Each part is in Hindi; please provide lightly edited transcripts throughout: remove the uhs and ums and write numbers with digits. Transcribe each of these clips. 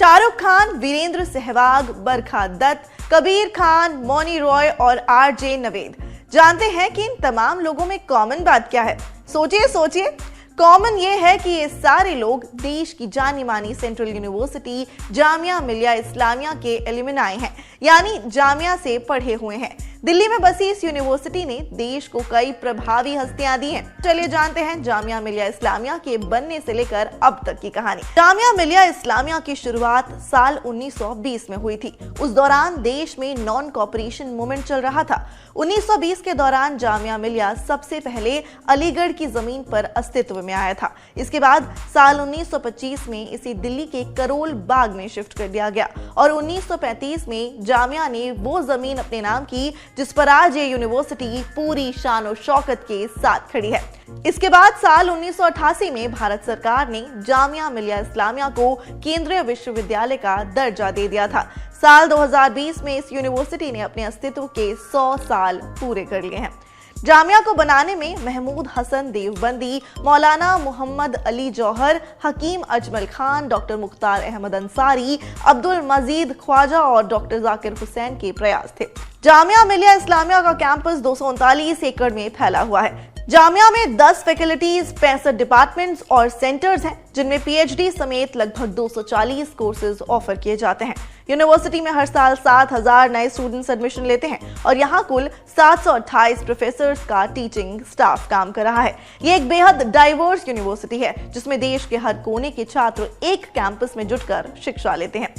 शाहरुख खान, वीरेंद्र सहवाग, बरखा दत्त, कबीर खान, मौनी रॉय और आरजे नवेद। जानते हैं कि इन तमाम लोगों में कॉमन बात क्या है? सोचिए। कॉमन ये है कि ये सारे लोग देश की जानी मानी सेंट्रल यूनिवर्सिटी जामिया मिलिया इस्लामिया के एलुमनाई हैं, यानी जामिया से पढ़े हुए हैं। दिल्ली में बसी इस यूनिवर्सिटी ने देश को कई प्रभावी हस्तियां दी हैं। चलिए जानते हैं जामिया मिलिया इस्लामिया के बनने से लेकर अब तक की कहानी। जामिया मिलिया इस्लामिया की शुरुआत साल 1920 में हुई थी। उस दौरान देश में नॉन कॉपरेशन मूवमेंट चल रहा था। 1920 के दौरान जामिया मिलिया सबसे पहले अलीगढ़ की जमीन पर अस्तित्व में आया था। इसके बाद साल 1925 में इसे दिल्ली के करोल बाग में शिफ्ट कर दिया गया और 1935 में जामिया ने वो जमीन अपने नाम की जिस पर आज ये यूनिवर्सिटी पूरी शान और शौकत के साथ खड़ी है। इसके बाद साल 1988 में भारत सरकार ने जामिया मिलिया इस्लामिया को केंद्रीय विश्वविद्यालय का दर्जा दे दिया था। साल 2020 में इस यूनिवर्सिटी ने अपने अस्तित्व के 100 साल पूरे कर लिए हैं। जामिया को बनाने में महमूद हसन देवबंदी, मौलाना मोहम्मद अली जौहर, हकीम अजमल खान, डॉक्टर मुख्तार अहमद अंसारी, अब्दुल मजीद ख्वाजा और डॉक्टर जाकिर हुसैन के प्रयास थे। जामिया मिलिया इस्लामिया का कैंपस 239 एकड़ में फैला हुआ है। जामिया में 10 फैकल्टीज, 65 डिपार्टमेंट्स और सेंटर्स हैं, जिनमें पीएचडी समेत लगभग 240 कोर्सेज ऑफर किए जाते हैं। यूनिवर्सिटी में हर साल 7000 नए स्टूडेंट्स एडमिशन लेते हैं और यहाँ कुल 728 प्रोफेसर्स का टीचिंग स्टाफ काम कर रहा है। ये एक बेहद डाइवर्स यूनिवर्सिटी है, जिसमें देश के हर कोने के छात्र एक कैंपस में जुटकर शिक्षा लेते हैं।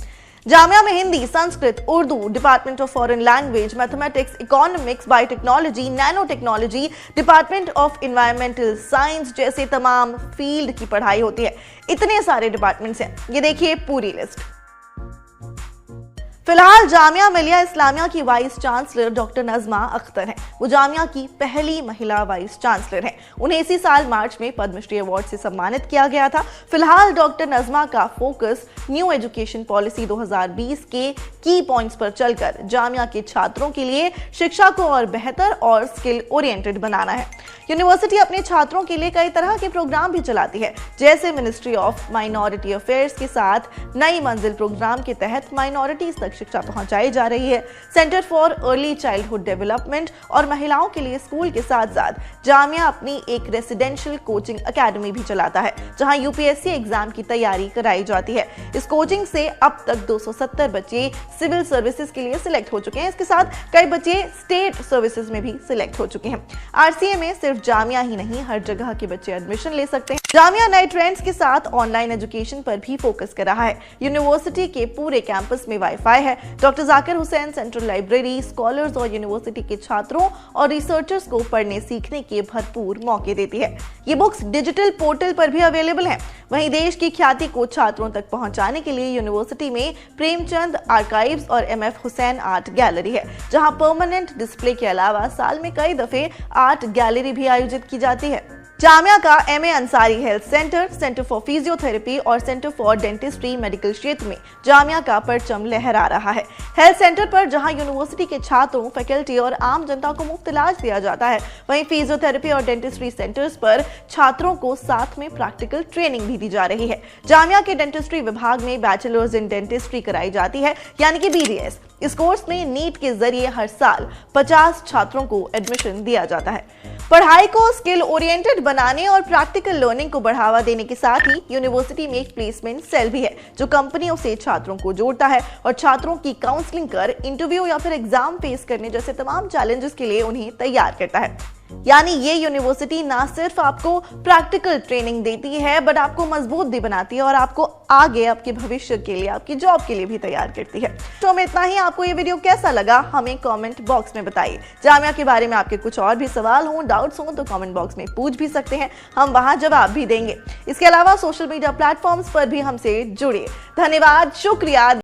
जामिया में Hindi, Sanskrit, Urdu, department of foreign language, mathematics, economics, biotechnology, nano technology, department of environmental science जैसे तमाम फील्ड की पढ़ाई होती है। इतने सारे डिपार्टमेंट्स हैं, ये देखिए पूरी लिस्ट। फिलहाल जामिया मिलिया इस्लामिया की vice chancellor doctor Najma Akhtar हैं। वो जामिया की पहली महिला वाइस चांसलर हैं। उन्हें इसी साल मार्च में पद्मश्री अवार्ड से सम्मानित किया गया था। फिलहाल डॉक्टर नजमा का फोकस न्यू एजुकेशन पॉलिसी 2020 के की पॉइंट्स पर चलकर जामिया के छात्रों के लिए शिक्षा को और बेहतर और स्किल ओरिएंटेड बनाना है। यूनिवर्सिटी अपने छात्रों के लिए कई तरह के प्रोग्राम भी चलाती है, जैसे मिनिस्ट्री ऑफ माइनॉरिटी अफेयर्स के साथ नई मंजिल प्रोग्राम के तहत माइनॉरिटीज तक शिक्षा पहुंचाई जा रही है। Centre for early childhood development और महिलाओं के लिए स्कूल के साथ साथ जामिया अपनी एक रेसिडेंशियल कोचिंग एकेडमी भी चलाता है, जहां यूपीएससी एग्जाम की तैयारी कराई जाती है। इस कोचिंग से अब तक 270 बच्चे सिविल सर्विसेज के लिए सिलेक्ट हो चुके हैं। इसके साथ कई बच्चे स्टेट सर्विसेज में भी सिलेक्ट हो चुके हैं। आरसीए में सिर्फ जामिया ही नहीं, हर जगह के बच्चे एडमिशन ले सकते हैं। जामिया नए ट्रेंड्स के साथ ऑनलाइन एजुकेशन पर भी फोकस कर रहा है। यूनिवर्सिटी के पूरे कैंपस में वाईफाई है। Doctor Zakir Hussain central library scholars और यूनिवर्सिटी के छात्रों और रिसर्चर्स को पढ़ने सीखने के भरपूर मौके देती है। ये बुक्स डिजिटल पोर्टल पर भी अवेलेबल हैं। वहीं देश की ख्याति को छात्रों तक पहुंचाने के लिए यूनिवर्सिटी में प्रेमचंद आर्काइव्स और एमएफ हुसैन आर्ट गैलरी है, जहां परमानेंट डिस्प्ले के अलावा साल में कई दफे आर्ट गैलरी भी आयोजित की जाती है। जामिया का MA Ansari health centre, centre for physiotherapy और सेंटर फॉर डेंटिस्ट्री मेडिकल क्षेत्र में जामिया का परचम लहरा रहा है। हेल्थ सेंटर पर जहां यूनिवर्सिटी के छात्रों, फैकल्टी और आम जनता को मुफ्त इलाज दिया जाता है, वहीं फिजियोथेरेपी और डेंटिस्ट्री सेंटर्स पर छात्रों को साथ में प्रैक्टिकल ट्रेनिंग भी दी जा रही है। जामिया के डेंटिस्ट्री विभाग में बैचलर्स इन डेंटिस्ट्री कराई जाती है, यानी कि बीडीएस। इस कोर्स में नीट के जरिए हर साल 50 छात्रों को एडमिशन दिया जाता है। पढ़ाई को स्किल ओरिएंटेड बनाने और प्रैक्टिकल लर्निंग को बढ़ावा देने के साथ ही यूनिवर्सिटी में एक प्लेसमेंट सेल भी है, जो कंपनियों से छात्रों को जोड़ता है और छात्रों की काउंसलिंग कर इंटरव्यू या फिर एग्जाम फेस करने जैसे तमाम चैलेंजेस के लिए उन्हें तैयार करता है। यानी ये यूनिवर्सिटी ना सिर्फ आपको प्रैक्टिकल ट्रेनिंग देती है, बट आपको मजबूत भी बनाती है और आपको आगे आपके भविष्य के लिए, आपकी जॉब के लिए भी तैयार करती है। तो में इतना ही। आपको ये वीडियो कैसा लगा हमें कमेंट बॉक्स में बताइए। जामिया के बारे में आपके कुछ और भी सवाल हों, डाउट्स हों तो कमेंट बॉक्स में पूछ भी सकते हैं, हम वहां जवाब भी देंगे। इसके अलावा सोशल मीडिया प्लेटफॉर्म्स पर भी हमसे जुड़िए। धन्यवाद, शुक्रिया।